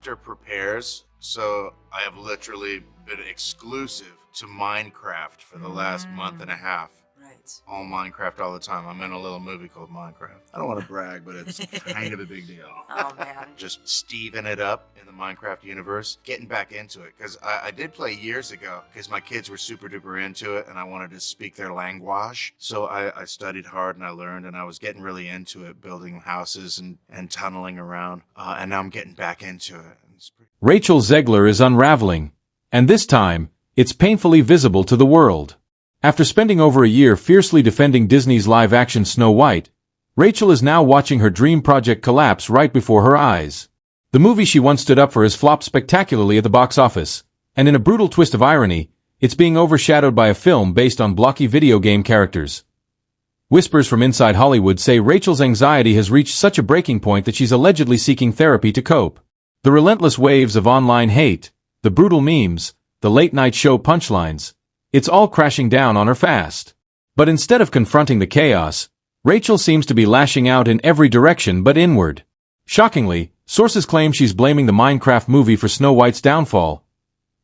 Prepares, so I have literally been exclusive to Minecraft for the last month and a half. Right. All Minecraft all the time. I'm in a little movie called Minecraft. I don't want to brag, but it's kind of a big deal. Oh, man. Just Steven it up in the Minecraft universe, getting back into it. Because I did play years ago, because my kids were super duper into it, and I wanted to speak their language. So I studied hard, and I learned, and I was getting really into it, building houses and tunneling around. And now I'm getting back into it. Rachel Zegler is unraveling. And this time, it's painfully visible to the world. After spending over a year fiercely defending Disney's live-action Snow White, Rachel is now watching her dream project collapse right before her eyes. The movie she once stood up for has flopped spectacularly at the box office, and in a brutal twist of irony, it's being overshadowed by a film based on blocky video game characters. Whispers from inside Hollywood say Rachel's anxiety has reached such a breaking point that she's allegedly seeking therapy to cope. The relentless waves of online hate, the brutal memes, the late-night show punchlines, it's all crashing down on her fast. But instead of confronting the chaos, Rachel seems to be lashing out in every direction but inward. Shockingly, sources claim she's blaming the Minecraft movie for Snow White's downfall.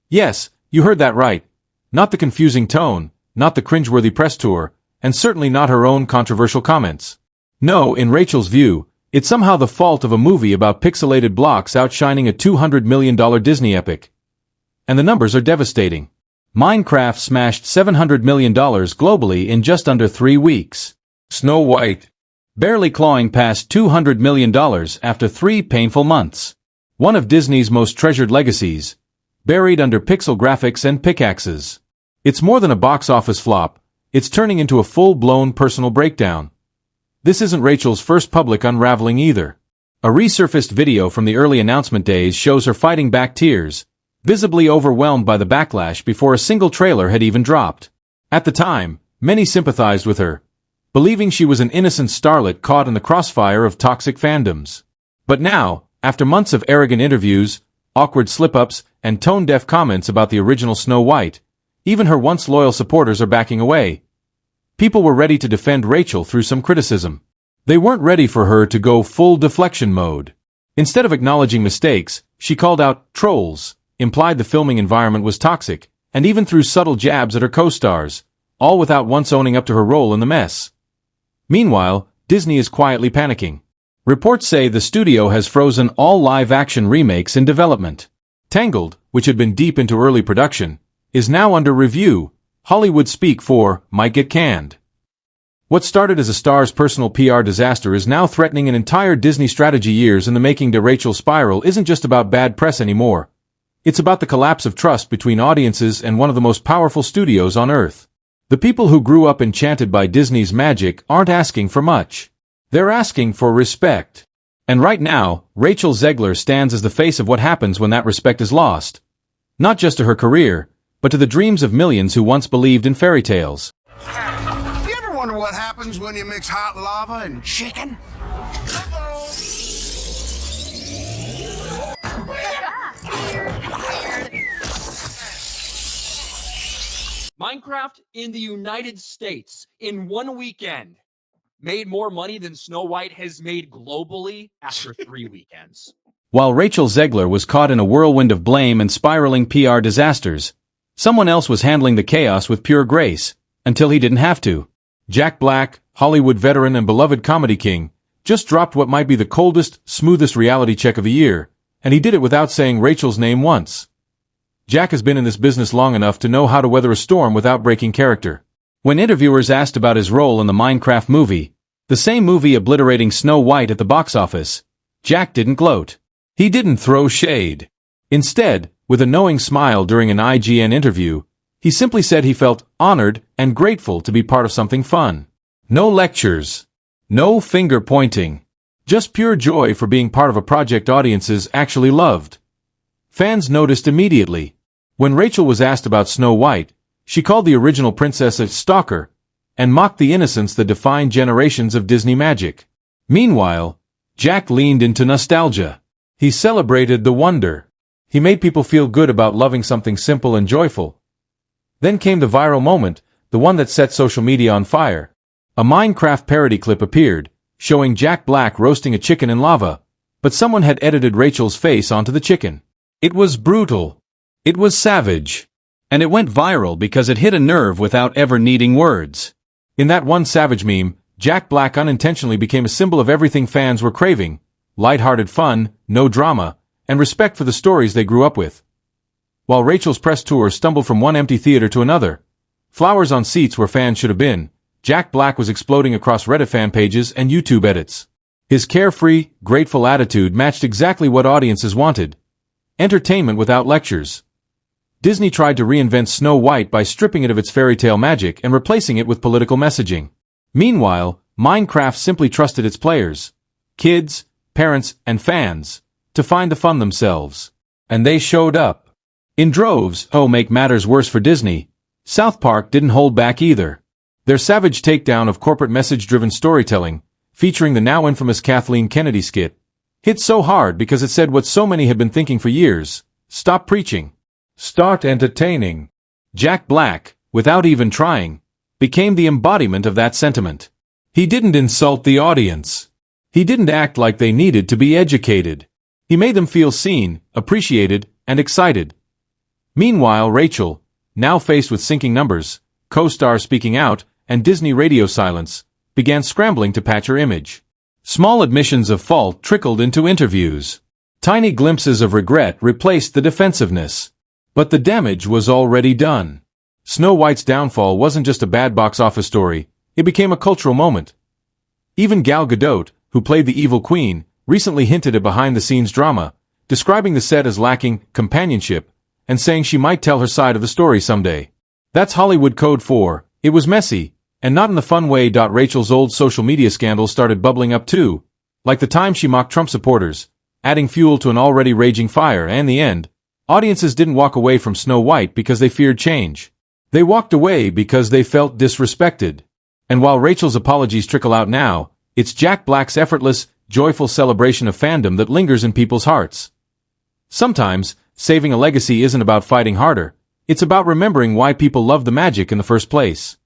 Yes, you heard that right. Not the confusing tone, not the cringeworthy press tour, and certainly not her own controversial comments. No, in Rachel's view, it's somehow the fault of a movie about pixelated blocks outshining a $200 million Disney epic. And the numbers are devastating. Minecraft smashed $700 million globally in just under 3 weeks. Snow White, barely clawing past $200 million after 3 painful months. One of Disney's most treasured legacies, buried under pixel graphics and pickaxes. It's more than a box office flop, it's turning into a full-blown personal breakdown. This isn't Rachel's first public unraveling either. A resurfaced video from the early announcement days shows her fighting back tears, visibly overwhelmed by the backlash before a single trailer had even dropped. At the time, many sympathized with her, believing she was an innocent starlet caught in the crossfire of toxic fandoms. But now, after months of arrogant interviews, awkward slip-ups, and tone-deaf comments about the original Snow White, even her once loyal supporters are backing away. People were ready to defend Rachel through some criticism. They weren't ready for her to go full deflection mode. Instead of acknowledging mistakes, she called out trolls, implied the filming environment was toxic, and even threw subtle jabs at her co-stars, all without once owning up to her role in the mess. Meanwhile, Disney is quietly panicking. Reports say the studio has frozen all live-action remakes in development. Tangled, which had been deep into early production, is now under review. Hollywood speak for might get canned. What started as a star's personal PR disaster is now threatening an entire Disney strategy. Years in the making. To Rachel spiral isn't just about bad press anymore. It's about the collapse of trust between audiences and one of the most powerful studios on Earth. The people who grew up enchanted by Disney's magic aren't asking for much. They're asking for respect. And right now, Rachel Zegler stands as the face of what happens when that respect is lost. Not just to her career, but to the dreams of millions who once believed in fairy tales. You ever wonder what happens when you mix hot lava and chicken? Minecraft in the United States in one weekend made more money than Snow White has made globally after 3 weekends. While Rachel Zegler was caught in a whirlwind of blame and spiraling PR disasters, someone else was handling the chaos with pure grace, until he didn't have to. Jack Black, Hollywood veteran and beloved comedy king, just dropped what might be the coldest, smoothest reality check of the year, and he did it without saying Rachel's name once. Jack has been in this business long enough to know how to weather a storm without breaking character. When interviewers asked about his role in the Minecraft movie, the same movie obliterating Snow White at the box office, Jack didn't gloat. He didn't throw shade. Instead, with a knowing smile during an IGN interview, he simply said he felt honored and grateful to be part of something fun. No lectures. No finger-pointing. Just pure joy for being part of a project audiences actually loved. Fans noticed immediately. When Rachel was asked about Snow White, she called the original princess a stalker, and mocked the innocence that defined generations of Disney magic. Meanwhile, Jack leaned into nostalgia. He celebrated the wonder. He made people feel good about loving something simple and joyful. Then came the viral moment, the one that set social media on fire. A Minecraft parody clip appeared, showing Jack Black roasting a chicken in lava, but someone had edited Rachel's face onto the chicken. It was brutal. It was savage. And it went viral because it hit a nerve without ever needing words. In that one savage meme, Jack Black unintentionally became a symbol of everything fans were craving: lighthearted fun, no drama, and respect for the stories they grew up with. While Rachel's press tour stumbled from one empty theater to another, flowers on seats where fans should have been, Jack Black was exploding across Reddit fan pages and YouTube edits. His carefree, grateful attitude matched exactly what audiences wanted: entertainment without lectures. Disney tried to reinvent Snow White by stripping it of its fairy tale magic and replacing it with political messaging. Meanwhile, Minecraft simply trusted its players, kids, parents, and fans, to find the fun themselves. And they showed up. In droves. Make matters worse for Disney, South Park didn't hold back either. Their savage takedown of corporate message-driven storytelling, featuring the now infamous Kathleen Kennedy skit, hit so hard because it said what so many had been thinking for years: stop preaching. Start entertaining. Jack Black, without even trying, became the embodiment of that sentiment. He didn't insult the audience. He didn't act like they needed to be educated. He made them feel seen, appreciated, and excited. Meanwhile, Rachel, now faced with sinking numbers, co-stars speaking out, and Disney radio silence, began scrambling to patch her image. Small admissions of fault trickled into interviews. Tiny glimpses of regret replaced the defensiveness. But the damage was already done. Snow White's downfall wasn't just a bad box office story, it became a cultural moment. Even Gal Gadot, who played the evil queen, recently hinted at behind-the-scenes drama, describing the set as lacking companionship, and saying she might tell her side of the story someday. That's Hollywood code for, it was messy, and not in the fun way. Rachel's old social media scandals started bubbling up too, like the time she mocked Trump supporters, adding fuel to an already raging fire. And in the end, audiences didn't walk away from Snow White because they feared change. They walked away because they felt disrespected. And while Rachel's apologies trickle out now, it's Jack Black's effortless, joyful celebration of fandom that lingers in people's hearts. Sometimes, saving a legacy isn't about fighting harder, it's about remembering why people loved the magic in the first place.